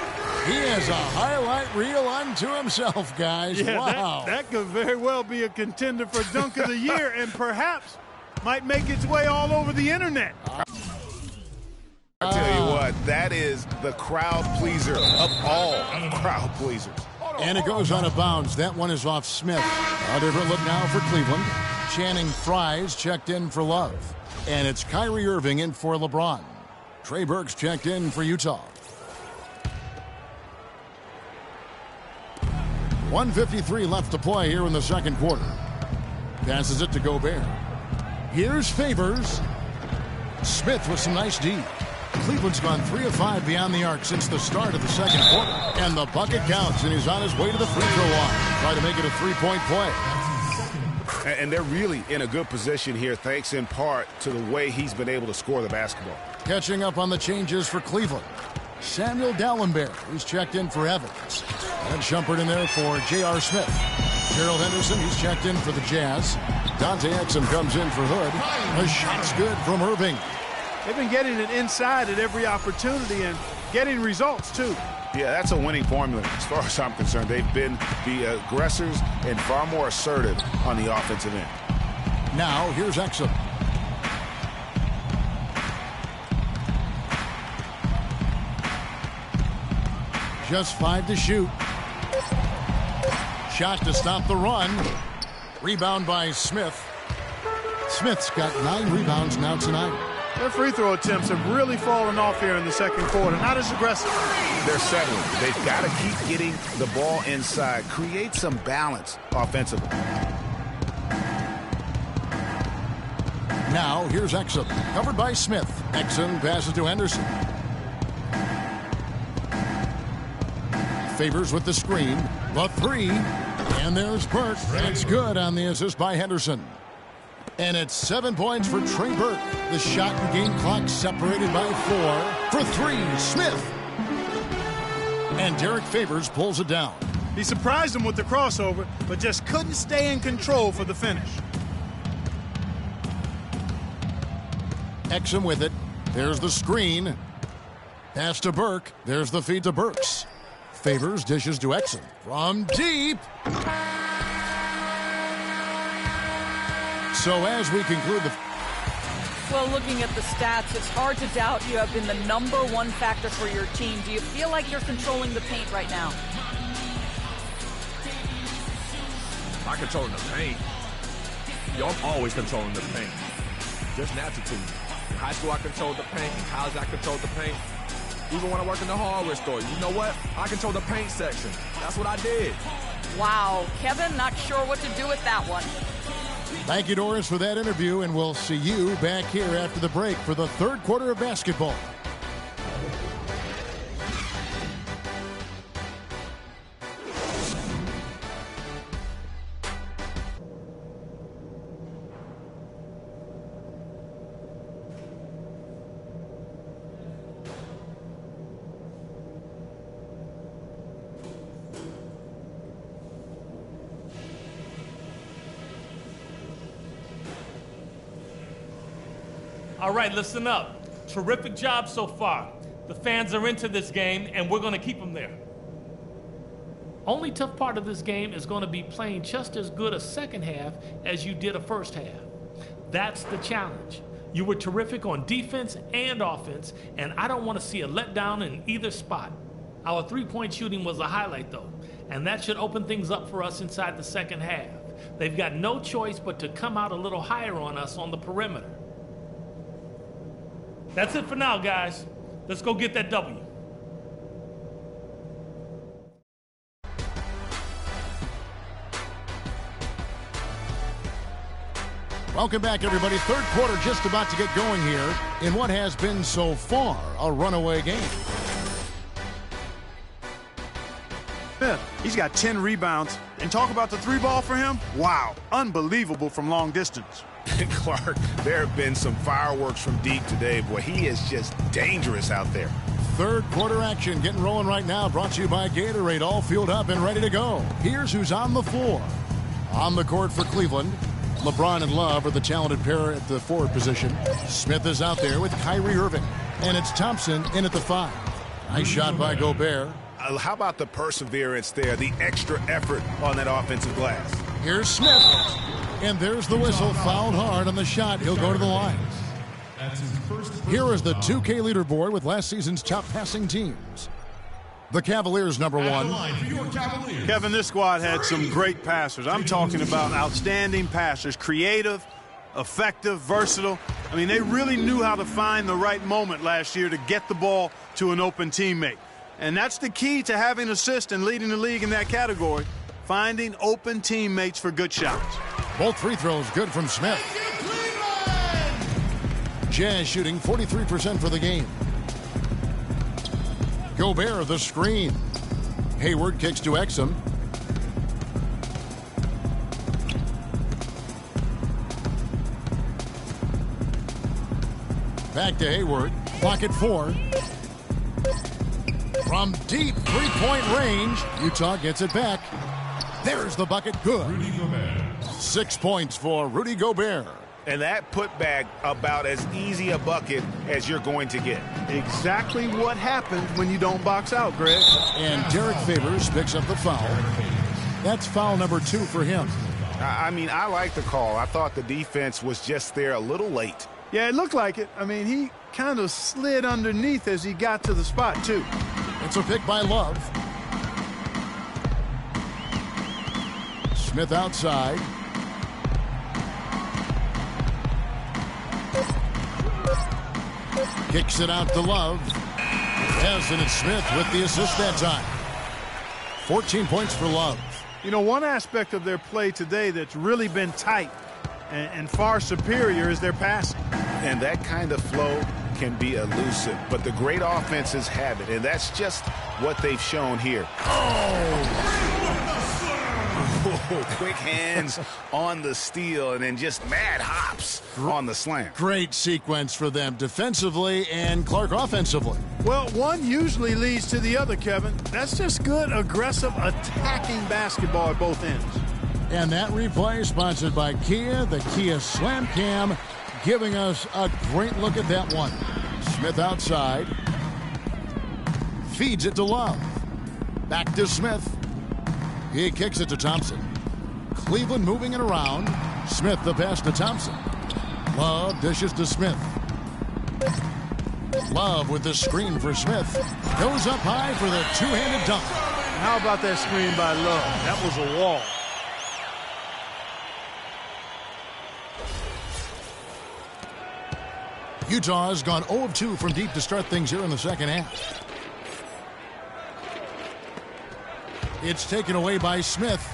[SPEAKER 4] He has a highlight reel unto himself, guys.
[SPEAKER 17] Yeah,
[SPEAKER 4] wow.
[SPEAKER 17] That could very well be a contender for Dunk of the Year and perhaps might make its way all over the internet.
[SPEAKER 16] I tell you what, that is the crowd pleaser of all crowd pleasers.
[SPEAKER 4] And it goes out of bounds. That one is off Smith. A different look now for Cleveland. Channing Frye's checked in for Love. And it's Kyrie Irving in for LeBron. Trey Burks checked in for Utah. 1:53 left to play here in the second quarter. Passes it to Gobert. Here's Favors. Smith with some nice D. Cleveland's gone 3 of 5 beyond the arc since the start of the second quarter. And the bucket counts, and he's on his way to the free throw line. Try to make it a 3-point play.
[SPEAKER 16] And they're really in a good position here, thanks in part to the way he's been able to score the basketball.
[SPEAKER 4] Catching up on the changes for Cleveland. Samuel Dallenberg, who's checked in for Evans. And Shumpert in there for J.R. Smith. Gerald Henderson, he's checked in for the Jazz. Dante Exum comes in for Hood. A shot's good from Irving.
[SPEAKER 17] They've been getting it inside at every opportunity and getting results, too.
[SPEAKER 16] Yeah, that's a winning formula as far as I'm concerned. They've been the aggressors and far more assertive on the offensive end.
[SPEAKER 4] Now, here's Exum. Just 5 to shoot. Shot to stop the run. Rebound by Smith. Smith's got 9 rebounds now tonight.
[SPEAKER 17] Their free throw attempts have really fallen off here in the second quarter. Not as aggressive.
[SPEAKER 16] They're settling. They've got to keep getting the ball inside. Create some balance offensively.
[SPEAKER 4] Now, here's Exum, covered by Smith. Exum passes to Henderson. Favors with the screen. The three. And there's Burke. That's good on the assist by Henderson. And it's 7 points for Trey Burke. The shot and game clock separated by 4. For 3, Smith. And Derrick Favors pulls it down.
[SPEAKER 17] He surprised him with the crossover, but just couldn't stay in control for the finish.
[SPEAKER 4] Exum with it. There's the screen. Pass to Burke. There's the feed to Burks. Favors dishes to Exum. From deep. So as we conclude the...
[SPEAKER 9] Well, looking at the stats, it's hard to doubt you have been the #1 factor for your team. Do you feel like you're controlling the paint right now?
[SPEAKER 18] I controlling the paint. Yo, I'm always controlling the paint. Just natural to me. In high school, I controlled the paint. In college, I controlled the paint. Even when I work in the hardware store, you know what? I control the paint section. That's what I did.
[SPEAKER 9] Wow, Kevin, not sure what to do with that one.
[SPEAKER 4] Thank you, Doris, for that interview, and we'll see you back here after the break for the third quarter of basketball.
[SPEAKER 19] All right, listen up. Terrific job so far. The fans are into this game, and we're going to keep them there. Only tough part of this game is going to be playing just as good a second half as you did a first half. That's the challenge. You were terrific on defense and offense, and I don't want to see a letdown in either spot. Our three-point shooting was a highlight, though, and that should open things up for us inside the second half. They've got no choice but to come out a little higher on us on the perimeter. That's it for now, guys. Let's go get that W.
[SPEAKER 4] Welcome back, everybody. Third quarter just about to get going here in what has been so far a runaway game.
[SPEAKER 17] He's got 10 rebounds. And talk about the three ball for him. Wow, unbelievable from long distance.
[SPEAKER 16] Clark, there have been some fireworks from deep today. Boy, he is just dangerous out there.
[SPEAKER 4] Third quarter action getting rolling right now. Brought to you by Gatorade. All fueled up and ready to go. Here's who's on the floor. On the court for Cleveland, LeBron and Love are the talented pair at the forward position. Smith is out there with Kyrie Irving. And it's Thompson in at the 5. Nice shot by Gobert.
[SPEAKER 16] How about the perseverance there, the extra effort on that offensive glass?
[SPEAKER 4] Here's Smith. And there's the whistle. Fouled hard on the shot. He'll go to the line. Here is the 2K leaderboard with last season's top passing teams. The Cavaliers, #1.
[SPEAKER 17] Kevin, this squad had some great passers. I'm talking about outstanding passers. Creative, effective, versatile. I mean, they really knew how to find the right moment last year to get the ball to an open teammate. And that's the key to having assists and leading the league in that category. Finding open teammates for good shots.
[SPEAKER 4] Both free throws good from Smith. Jazz shooting 43% for the game. Gobert the screen. Hayward kicks to Exum. Back to Hayward. Clock at 4. From deep three-point range, Utah gets it back. There's the bucket. Good. 6 points for Rudy Gobert.
[SPEAKER 16] And that putback about as easy a bucket as you're going to get.
[SPEAKER 17] Exactly what happens when you don't box out, Greg.
[SPEAKER 4] And Derrick Favors picks up the foul. That's foul number 2 for him.
[SPEAKER 16] I mean, I like the call. I thought the defense was just there a little late.
[SPEAKER 17] Yeah, it looked like it. I mean, he kind of slid underneath as he got to the spot, too.
[SPEAKER 4] It's a pick by Love. Smith outside. Kicks it out to Love. Yes, and it's Smith with the assist that time. 14 points for Love.
[SPEAKER 17] You know, one aspect of their play today that's really been tight and far superior is their passing.
[SPEAKER 16] And that kind of flow can be elusive, but the great offenses have it, and that's just what they've shown here. Quick hands on the steal, and then just mad hops on the slam.
[SPEAKER 4] Great sequence for them defensively and Clark offensively.
[SPEAKER 17] Well, one usually leads to the other, Kevin. That's just good, aggressive, attacking basketball at both ends.
[SPEAKER 4] And that replay sponsored by Kia, the Kia Slam Cam, giving us a great look at that one. Smith outside. Feeds it to Love. Back to Smith. He kicks it to Thompson. Cleveland moving it around. Smith the pass to Thompson. Love dishes to Smith. Love with the screen for Smith. Goes up high for the two-handed dunk.
[SPEAKER 17] How about that screen by Love? That was a wall.
[SPEAKER 4] Utah has gone 0 of 2 from deep to start things here in the second half. It's taken away by Smith.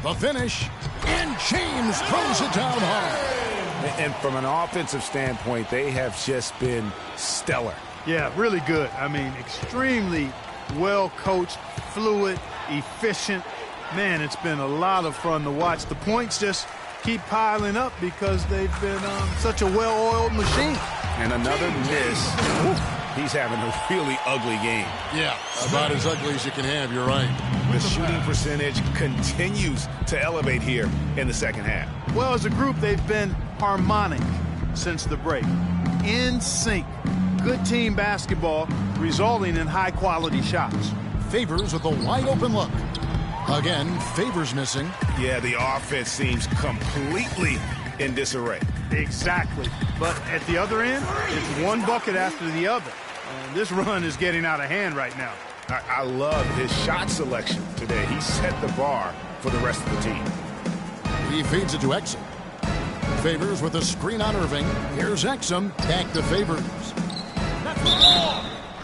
[SPEAKER 4] The finish, and James throws it down hard.
[SPEAKER 16] And from an offensive standpoint, they have just been stellar.
[SPEAKER 17] Yeah, really good. I mean, extremely well coached, fluid, efficient. Man, it's been a lot of fun to watch. The points just keep piling up because they've been such a well-oiled machine.
[SPEAKER 16] And another miss. He's having a really ugly game.
[SPEAKER 4] Yeah, about as ugly as you can have, you're right.
[SPEAKER 16] The shooting percentage continues to elevate here in the second half.
[SPEAKER 17] Well, as a group, they've been harmonic since the break. In sync. Good team basketball, resulting in high-quality shots.
[SPEAKER 4] Favors with a wide-open look. Again, Favors missing.
[SPEAKER 16] Yeah, the offense seems completely in disarray.
[SPEAKER 17] Exactly. But at the other end, it's one bucket after the other. And this run is getting out of hand right now.
[SPEAKER 16] I love his shot selection today. He set the bar for the rest of the team.
[SPEAKER 4] He feeds it to Exum. Favors with a screen on Irving. Here's Exum. Back to Favors.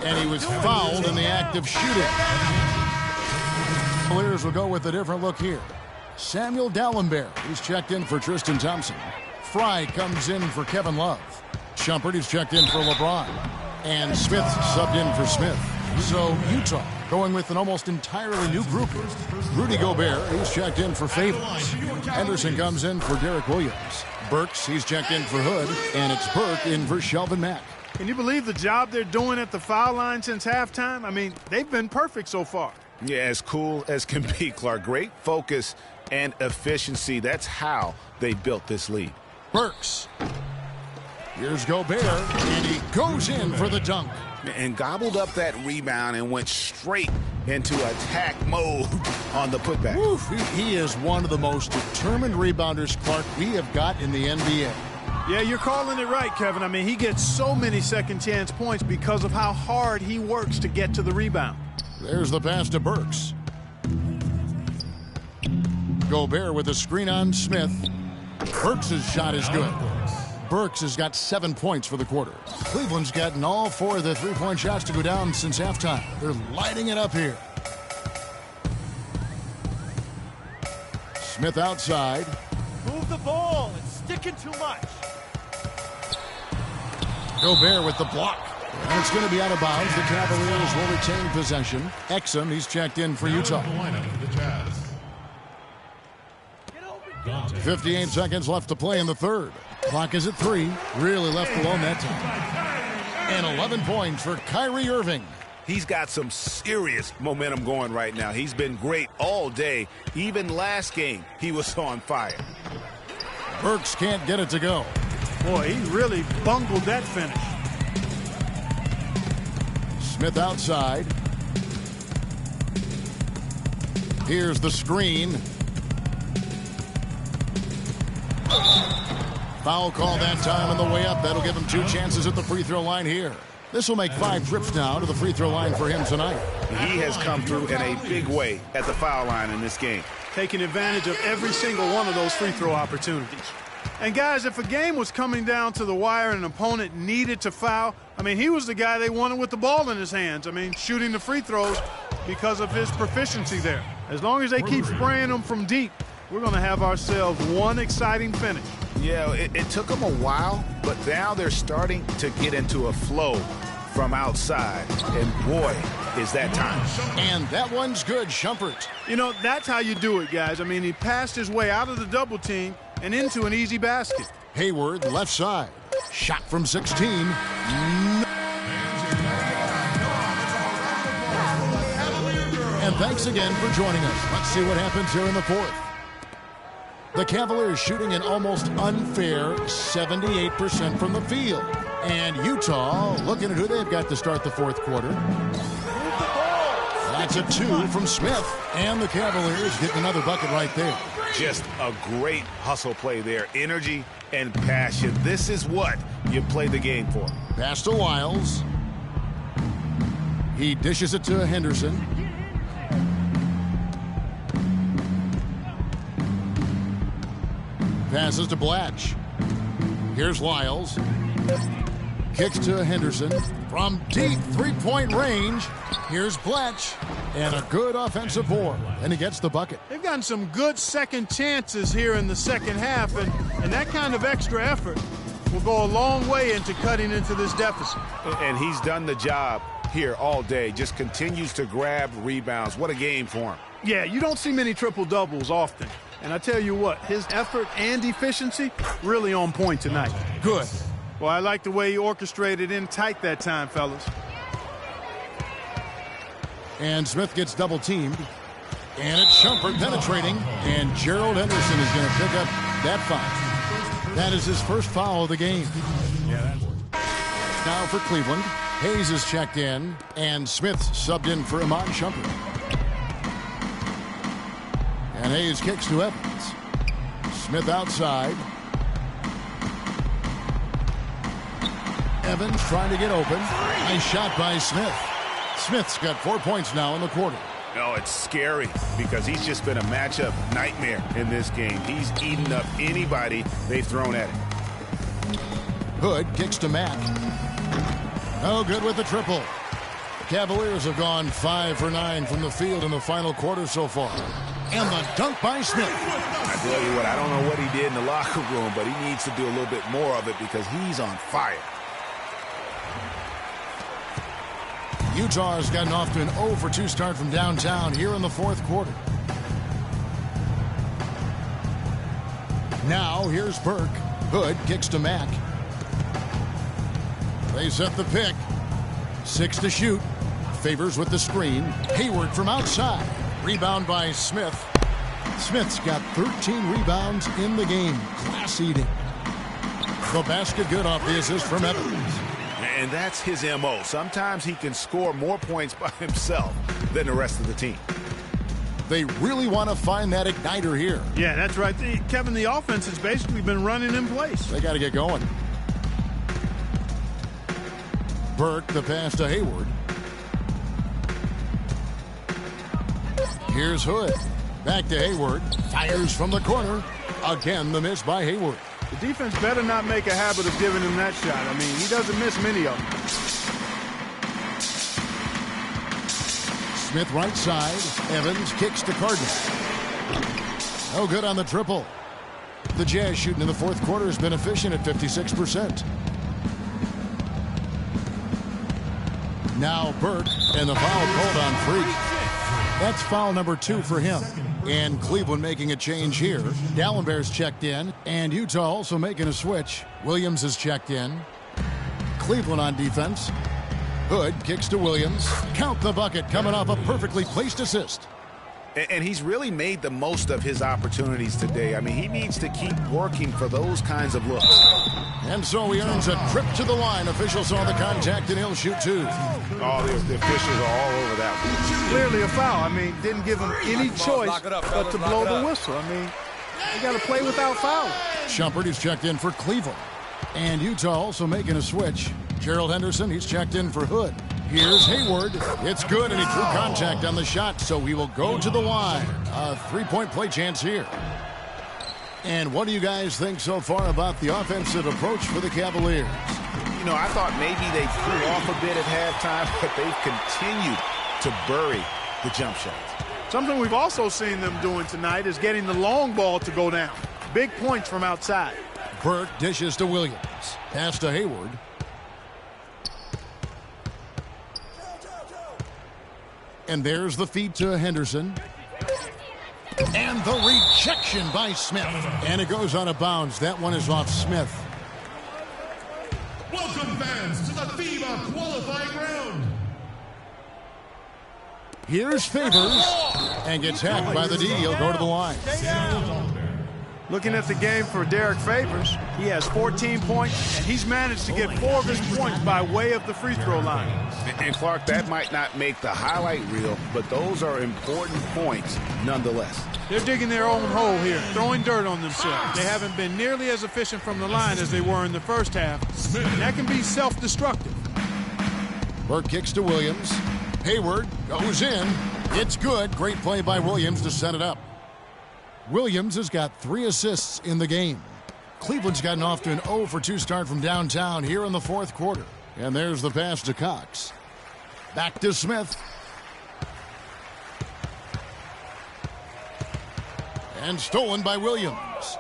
[SPEAKER 4] And he was fouled in the act of shooting. Cavaliers will go with a different look here. Samuel Dallenberg. He's checked in for Tristan Thompson. Fry comes in for Kevin Love. Shumpert is checked in for LeBron. And Smith subbed in for Smith. So Utah going with an almost entirely new group. Rudy Gobert, he's checked in for Favors. Henderson comes in for Derrick Williams. Burks, he's checked in for Hood. And it's Burke in for Shelvin Mack.
[SPEAKER 17] Can you believe the job they're doing at the foul line since halftime? I mean, they've been perfect so far.
[SPEAKER 16] Yeah, as cool as can be, Clark. Great focus and efficiency. That's how they built this lead.
[SPEAKER 4] Burks. Here's Gobert, and he goes in for the dunk.
[SPEAKER 16] And gobbled up that rebound and went straight into attack mode on the putback.
[SPEAKER 4] Oof, he is one of the most determined rebounders, Clark, we have got in the NBA.
[SPEAKER 17] Yeah, you're calling it right, Kevin. I mean, he gets so many second-chance points because of how hard he works to get to the rebound.
[SPEAKER 4] There's the pass to Burks. Gobert with a screen on Smith. Burks' shot is good. Burks has got 7 points for the quarter. Cleveland's gotten all 4 of the three-point shots to go down since halftime. They're lighting it up here. Smith outside.
[SPEAKER 20] Move the ball. It's sticking too much.
[SPEAKER 4] Gobert with the block. And it's going to be out of bounds. The Cavaliers will retain possession. Exum, he's checked in for Utah. 58 seconds left to play in the third. Clock is at 3. Really left alone that time. And 11 points for Kyrie Irving.
[SPEAKER 16] He's got some serious momentum going right now. He's been great all day. Even last game, he was on fire.
[SPEAKER 4] Burks can't get it to go.
[SPEAKER 17] Boy, he really bungled that finish.
[SPEAKER 4] Smith outside. Here's the screen. Foul call that time on the way up. That'll give him 2 chances at the free throw line here. This will make 5 trips now to the free throw line for him tonight.
[SPEAKER 16] He has come through in a big way at the foul line in this game.
[SPEAKER 17] Taking advantage of every single one of those free throw opportunities. And guys, if a game was coming down to the wire and an opponent needed to foul, I mean, he was the guy they wanted with the ball in his hands. I mean, shooting the free throws because of his proficiency there. As long as they keep spraying them from deep, we're going to have ourselves one exciting finish.
[SPEAKER 16] Yeah, it took them a while, but now they're starting to get into a flow from outside. And boy, is that time.
[SPEAKER 4] And that one's good, Shumpert.
[SPEAKER 17] You know, that's how you do it, guys. I mean, he passed his way out of the double team and into an easy basket.
[SPEAKER 4] Hayward, left side. Shot from 16. And thanks again for joining us. Let's see what happens here in the fourth. The Cavaliers shooting an almost unfair 78% from the field. And Utah looking at who they've got to start the fourth quarter. That's a 2 from Smith. And the Cavaliers getting another bucket right there.
[SPEAKER 16] Just a great hustle play there. Energy and passion. This is what you play the game for.
[SPEAKER 4] Pass to Wiles. He dishes it to Henderson. Passes to Blatch. Here's Wiles. Kicks to Henderson. From deep three-point range, here's Blatch. And a good offensive board. And he gets the bucket.
[SPEAKER 17] They've gotten some good second chances here in the second half. And that kind of extra effort will go a long way into cutting into this deficit.
[SPEAKER 16] And he's done the job here all day. Just continues to grab rebounds. What a game for him.
[SPEAKER 17] Yeah, you don't see many triple-doubles often. And I tell you what, his effort and efficiency really on point tonight.
[SPEAKER 4] Good.
[SPEAKER 17] Well, I like the way he orchestrated in tight that time, fellas.
[SPEAKER 4] And Smith gets double-teamed. And it's Shumpert penetrating. And Gerald Henderson is going to pick up that foul. That is his first foul of the game.
[SPEAKER 17] Yeah.
[SPEAKER 4] Now for Cleveland. Hayes is checked in. And Smith subbed in for Iman Shumpert. And Hayes kicks to Evans. Smith outside. Evans trying to get open. Nice shot by Smith. Smith's got 4 points now in the quarter.
[SPEAKER 16] Oh, it's scary because he's just been a matchup nightmare in this game. He's eaten up anybody they've thrown at him.
[SPEAKER 4] Hood kicks to Matt. No good with the triple. Cavaliers have gone 5 for 9 from the field in the final quarter so far. And the dunk by Smith.
[SPEAKER 16] I tell you what, I don't know what he did in the locker room, but he needs to do a little bit more of it because he's on fire.
[SPEAKER 4] Utah has gotten off to an 0 for 2 start from downtown here in the fourth quarter. Now here's Burke. Hood kicks to Mack. They set the pick. 6 to shoot. Favors with the screen. Hayward from outside. Rebound by Smith. Smith's got 13 rebounds in the game. Class eating. The basket good off the assist from Evans.
[SPEAKER 16] And that's his M.O. Sometimes he can score more points by himself than the rest of the team.
[SPEAKER 4] They really want to find that igniter here.
[SPEAKER 17] Yeah, that's right. Kevin, the offense has basically been running in place.
[SPEAKER 4] They got to get going. Burke, the pass to Hayward. Here's Hood. Back to Hayward. Fires from the corner. Again, the miss by Hayward.
[SPEAKER 17] The defense better not make a habit of giving him that shot. I mean, he doesn't miss many of them.
[SPEAKER 4] Smith right side. Evans kicks to Cardinal. No good on the triple. The Jazz shooting in the fourth quarter has been efficient at 56%. Now Burke, and the foul called on Freak. That's foul number 2 for him. And Cleveland making a change here. Dallenberg's checked in, and Utah also making a switch. Williams is checked in. Cleveland on defense. Hood kicks to Williams. Count the bucket, coming off a perfectly placed assist.
[SPEAKER 16] And he's really made the most of his opportunities today. I mean, he needs to keep working for those kinds of looks.
[SPEAKER 4] And so he earns a trip to the line. Officials saw the contact, and he'll shoot 2.
[SPEAKER 16] Oh, the officials are all over that one.
[SPEAKER 17] Clearly a foul. I mean, didn't give him any choice but to blow the whistle. I mean, you got to play without fouling.
[SPEAKER 4] Shumpert is checked in for Cleveland. And Utah also making a switch. Gerald Henderson, he's checked in for Hood. Here's Hayward. It's good, and he drew contact on the shot, so he will go to the line. A 3-point play chance here. And what do you guys think so far about the offensive approach for the Cavaliers?
[SPEAKER 16] You know, I thought maybe they cool off a bit at halftime, but they've continued to bury the jump shots.
[SPEAKER 17] Something we've also seen them doing tonight is getting the long ball to go down. Big points from outside.
[SPEAKER 4] Burke dishes to Williams. Pass to Hayward. And there's the feed to Henderson. And the rejection by Smith. And it goes out of bounds. That one is off Smith.
[SPEAKER 21] Welcome, fans, to the FIBA qualifying round.
[SPEAKER 4] Here's Favors. And gets hacked by the D. He'll go to the line.
[SPEAKER 17] Looking at the game for Derrick Favors, he has 14 points, and he's managed to get 4 of his points by way of the free throw line.
[SPEAKER 16] And Clark, that might not make the highlight reel, but those are important points nonetheless.
[SPEAKER 17] They're digging their own hole here, throwing dirt on themselves. They haven't been nearly as efficient from the line as they were in the first half, and that can be self-destructive.
[SPEAKER 4] Burke kicks to Williams. Hayward goes in. It's good. Great play by Williams to set it up. Williams has got 3 assists in the game. Cleveland's gotten off to an 0-for-2 start from downtown here in the fourth quarter. And there's the pass to Cox. Back to Smith. And stolen by Williams.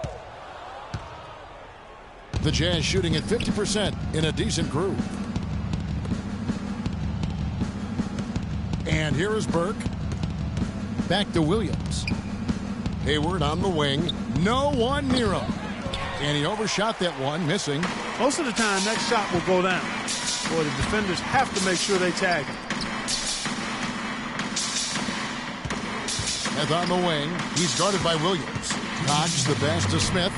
[SPEAKER 4] The Jazz shooting at 50% in a decent groove. And here is Burke. Back to Williams. Hayward on the wing. No one near him. And he overshot that one, missing.
[SPEAKER 17] Most of the time, that shot will go down. Boy, the defenders have to make sure they tag him.
[SPEAKER 4] Smith on the wing. He's guarded by Williams. Cox the pass to Smith.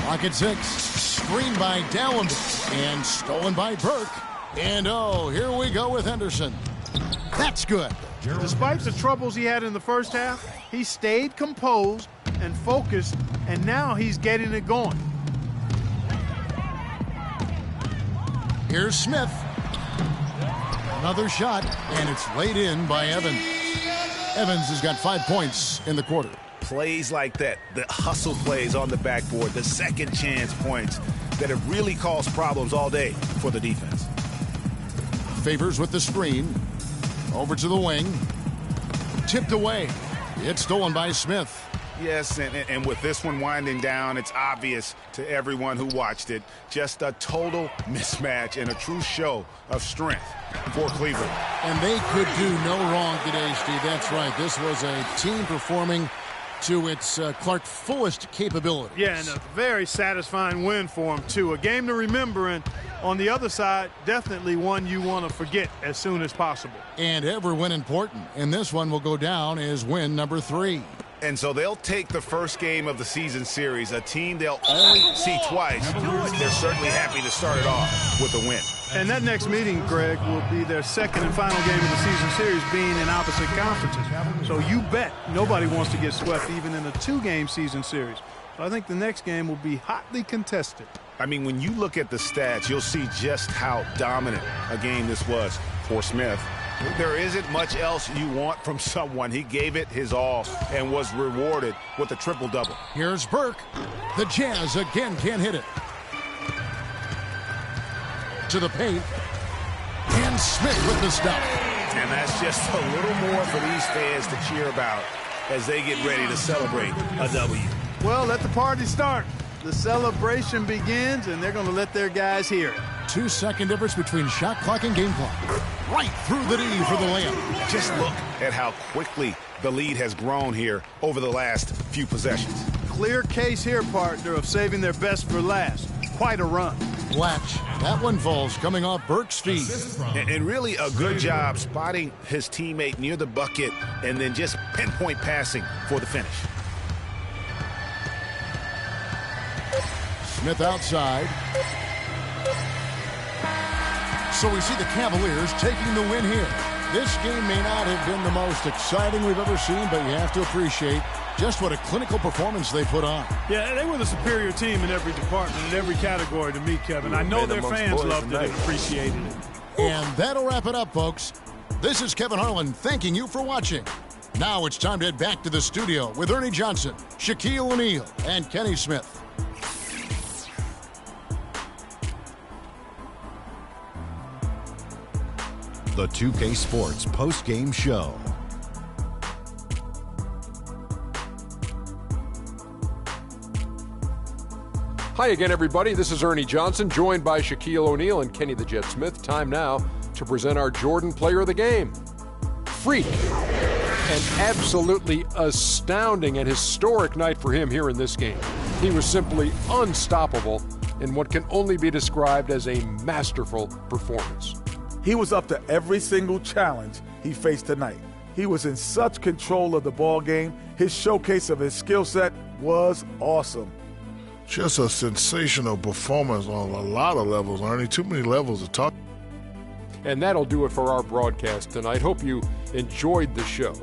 [SPEAKER 4] Clock at 6. Screened by Dallenby. And stolen by Burke. And oh, here we go with Henderson. That's good.
[SPEAKER 17] Despite the troubles he had in the first half, he stayed composed and focused, and now he's getting it going.
[SPEAKER 4] Here's Smith. Another shot, and it's laid in by Evans. Evans has got 5 points in the quarter.
[SPEAKER 16] Plays like that, the hustle plays on the backboard, the second chance points that have really caused problems all day for the defense.
[SPEAKER 4] Favors with the screen. Over to the wing. Tipped away. It's stolen by Smith.
[SPEAKER 16] Yes, and with this one winding down, it's obvious to everyone who watched it. Just a total mismatch and a true show of strength for Cleveland.
[SPEAKER 4] And they could do no wrong today, Steve. That's right. This was a team performing to its Clark fullest capabilities.
[SPEAKER 17] Yeah, and a very satisfying win for him, too. A game to remember, and on the other side, definitely one you want to forget as soon as possible.
[SPEAKER 4] And every win important. And this one will go down as win number 3.
[SPEAKER 16] And so they'll take the first game of the season series, a team they'll only see twice. They're certainly happy to start it off with a win.
[SPEAKER 17] And that next meeting, Greg, will be their second and final game of the season series, being in opposite conferences. So you bet nobody wants to get swept even in a 2-game season series. So I think the next game will be hotly contested.
[SPEAKER 16] I mean, when you look at the stats, you'll see just how dominant a game this was for Smith. There isn't much else you want from someone. He gave it his all and was rewarded with a triple-double.
[SPEAKER 4] Here's Burke. The Jazz again can't hit it. To the paint. And Smith with the stop.
[SPEAKER 16] And that's just a little more for these fans to cheer about as they get ready to celebrate a W.
[SPEAKER 17] Well, let the party start. The celebration begins, and they're going to let their guys hear it.
[SPEAKER 4] 2-second difference between shot clock and game clock. Right through the D for the layup.
[SPEAKER 16] Just look at how quickly the lead has grown here over the last few possessions.
[SPEAKER 17] Clear case here, partner, of saving their best for last. Quite a run.
[SPEAKER 4] Latch. That one falls coming off Burke's feet.
[SPEAKER 16] And really a good job spotting his teammate near the bucket and then just pinpoint passing for the finish.
[SPEAKER 4] Smith outside. So we see the Cavaliers taking the win here. This game may not have been the most exciting we've ever seen, but you have to appreciate just what a clinical performance they put on.
[SPEAKER 17] Yeah, they were the superior team in every department, in every category to me, Kevin. I know their fans loved it and appreciated it.
[SPEAKER 4] And that'll wrap it up, folks. This is Kevin Harlan thanking you for watching. Now it's time to head back to the studio with Ernie Johnson, Shaquille O'Neal, and Kenny Smith.
[SPEAKER 2] The 2K Sports post-game show.
[SPEAKER 13] Hi again, everybody. This is Ernie Johnson, joined by Shaquille O'Neal and Kenny the Jet Smith. Time now to present our Jordan Player of the Game. Freak. An absolutely astounding and historic night for him here in this game. He was simply unstoppable in what can only be described as a masterful performance.
[SPEAKER 14] He was up to every single challenge he faced tonight. He was in such control of the ball game. His showcase of his skill set was awesome.
[SPEAKER 15] Just a sensational performance on a lot of levels, Ernie. Too many levels to talk.
[SPEAKER 13] And that'll do it for our broadcast tonight. Hope you enjoyed the show.